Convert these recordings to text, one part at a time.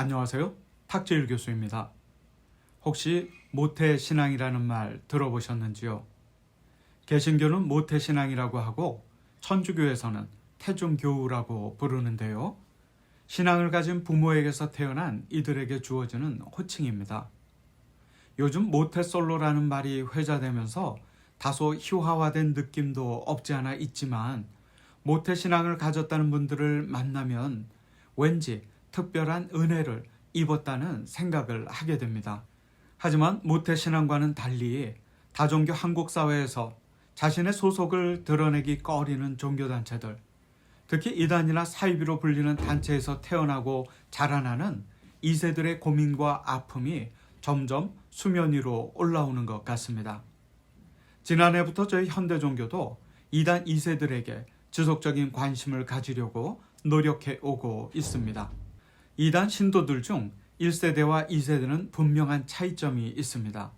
안녕하세요. 탁재일 교수입니다. 혹시 모태신앙이라는 말 들어보셨는지요? 개신교는 모태신앙이라고 하고 천주교에서는 태중교우라고 부르는데요. 신앙을 가진 부모에게서 태어난 이들에게 주어지는 호칭입니다. 요즘 모태솔로라는 말이 회자되면서 다소 희화화된 느낌도 없지 않아 있지만 모태신앙을 가졌다는 분들을 만나면 왠지 특별한 은혜를 입었다는 생각을 하게 됩니다. 하지만 모태신앙과는 달리 다종교 한국 사회에서 자신의 소속을 드러내기 꺼리는 종교단체들, 특히 이단이나 사이비로 불리는 단체에서 태어나고 자라나는 2세들의 고민과 아픔이 점점 수면 위로 올라오는 것 같습니다. 지난해부터 저희 현대종교도 이단 2세들에게 지속적인 관심을 가지려고 노력해 오고 있습니다. 이단 신도들 중 1세대와 2세대는 분명한 차이점이 있습니다.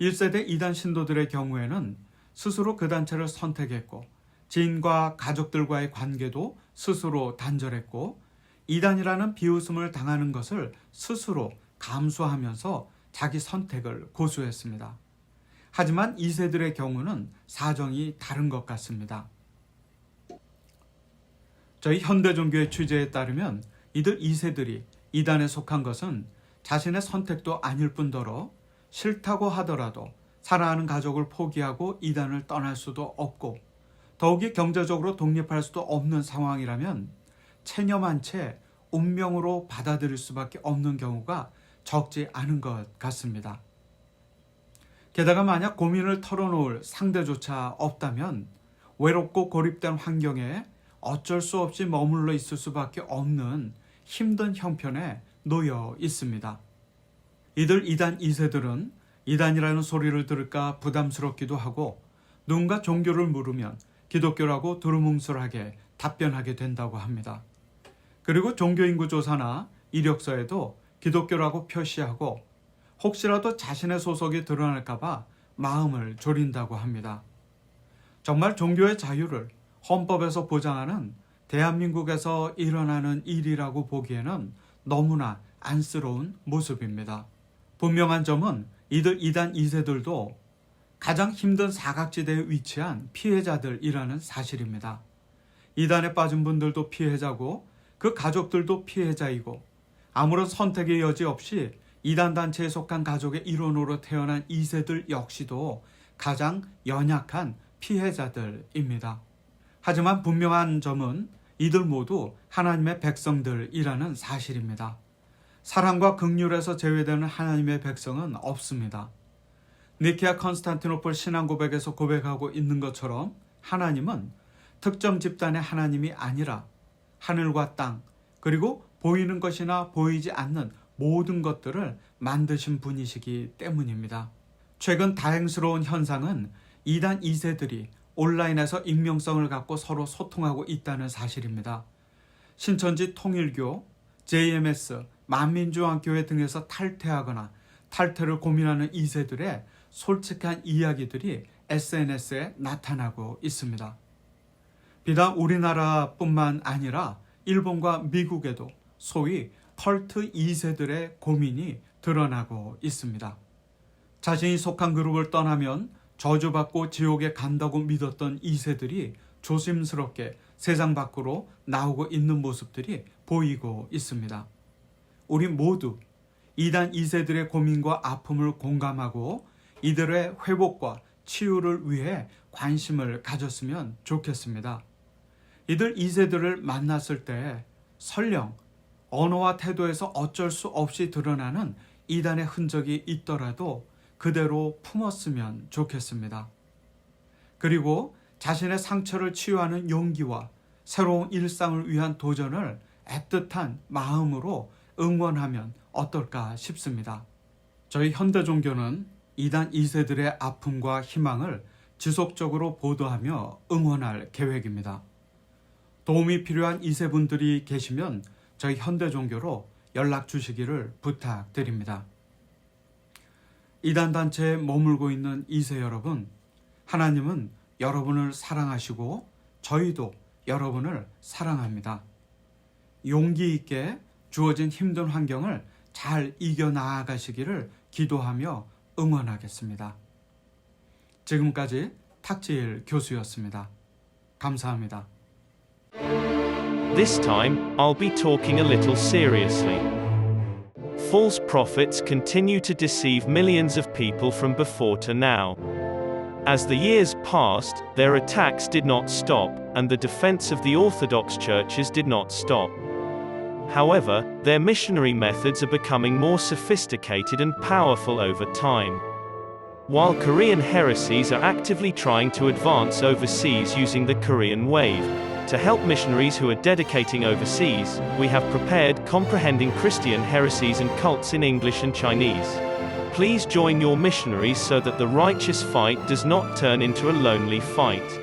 1세대 이단 신도들의 경우에는 스스로 그 단체를 선택했고 지인과 가족들과의 관계도 스스로 단절했고 이단이라는 비웃음을 당하는 것을 스스로 감수하면서 자기 선택을 고수했습니다. 하지만 2세들의 경우는 사정이 다른 것 같습니다. 저희 현대종교의 취재에 따르면 이들 2세들이 이단에 속한 것은 자신의 선택도 아닐 뿐더러 싫다고 하더라도 사랑하는 가족을 포기하고 이단을 떠날 수도 없고 더욱이 경제적으로 독립할 수도 없는 상황이라면 체념한 채 운명으로 받아들일 수밖에 없는 경우가 적지 않은 것 같습니다. 게다가 만약 고민을 털어놓을 상대조차 없다면 외롭고 고립된 환경에 어쩔 수 없이 머물러 있을 수밖에 없는 힘든 형편에 놓여 있습니다. 이들 이단 2세들은 이단이라는 소리를 들을까 부담스럽기도 하고 누군가 종교를 물으면 기독교라고 두루뭉술하게 답변하게 된다고 합니다. 그리고 종교인구조사나 이력서에도 기독교라고 표시하고 혹시라도 자신의 소속이 드러날까봐 마음을 졸인다고 합니다. 정말 종교의 자유를 헌법에서 보장하는 대한민국에서 일어나는 일이라고 보기에는 너무나 안쓰러운 모습입니다. 분명한 점은 이들 이단 2세들도 가장 힘든 사각지대에 위치한 피해자들이라는 사실입니다. 이단에 빠진 분들도 피해자고 그 가족들도 피해자이고 아무런 선택의 여지 없이 이단 단체에 속한 가족의 일원으로 태어난 2세들 역시도 가장 연약한 피해자들입니다. 하지만 분명한 점은 이들 모두 하나님의 백성들이라는 사실입니다. 사랑과 긍휼에서 제외되는 하나님의 백성은 없습니다. 니케아 컨스탄티노플 신앙 고백에서 고백하고 있는 것처럼 하나님은 특정 집단의 하나님이 아니라 하늘과 땅 그리고 보이는 것이나 보이지 않는 모든 것들을 만드신 분이시기 때문입니다. 최근 다행스러운 현상은 이단 2세들이 온라인에서 익명성을 갖고 서로 소통하고 있다는 사실입니다. 신천지 통일교, JMS, 만민중앙교회 등에서 탈퇴하거나 탈퇴를 고민하는 2세들의 솔직한 이야기들이 SNS에 나타나고 있습니다. 비단 우리나라뿐만 아니라 일본과 미국에도 소위 컬트 2세들의 고민이 드러나고 있습니다. 자신이 속한 그룹을 떠나면 저주받고 지옥에 간다고 믿었던 2세들이 조심스럽게 세상 밖으로 나오고 있는 모습들이 보이고 있습니다. 우리 모두 이단 2세들의 고민과 아픔을 공감하고 이들의 회복과 치유를 위해 관심을 가졌으면 좋겠습니다. 이들 2세들을 만났을 때 설령 언어와 태도에서 어쩔 수 없이 드러나는 이단의 흔적이 있더라도 그대로 품었으면 좋겠습니다. 그리고 자신의 상처를 치유하는 용기와 새로운 일상을 위한 도전을 애틋한 마음으로 응원하면 어떨까 싶습니다. 저희 현대종교는 이단 2세들의 아픔과 희망을 지속적으로 보도하며 응원할 계획입니다. 도움이 필요한 2세분들이 계시면 저희 현대종교로 연락 주시기를 부탁드립니다. 이단 단체에 머물고 있는 2세 여러분, 하나님은 여러분을 사랑하시고 저희도 여러분을 사랑합니다. 용기 있게 주어진 힘든 환경을 잘 이겨나가시기를 기도하며 응원하겠습니다. 지금까지 탁지일 교수였습니다. 감사합니다. This time, I'll be talking a little seriously. False prophets continue to deceive millions of people from before to now. As the years passed, their attacks did not stop, and the defense of the Orthodox churches did not stop. However, their missionary methods are becoming more sophisticated and powerful over time. While Korean heresies are actively trying to advance overseas using the Korean wave, to help missionaries who are dedicating overseas, we have prepared Comprehending Christian Heresies and Cults in English and Chinese. Please join your missionaries so that the righteous fight does not turn into a lonely fight.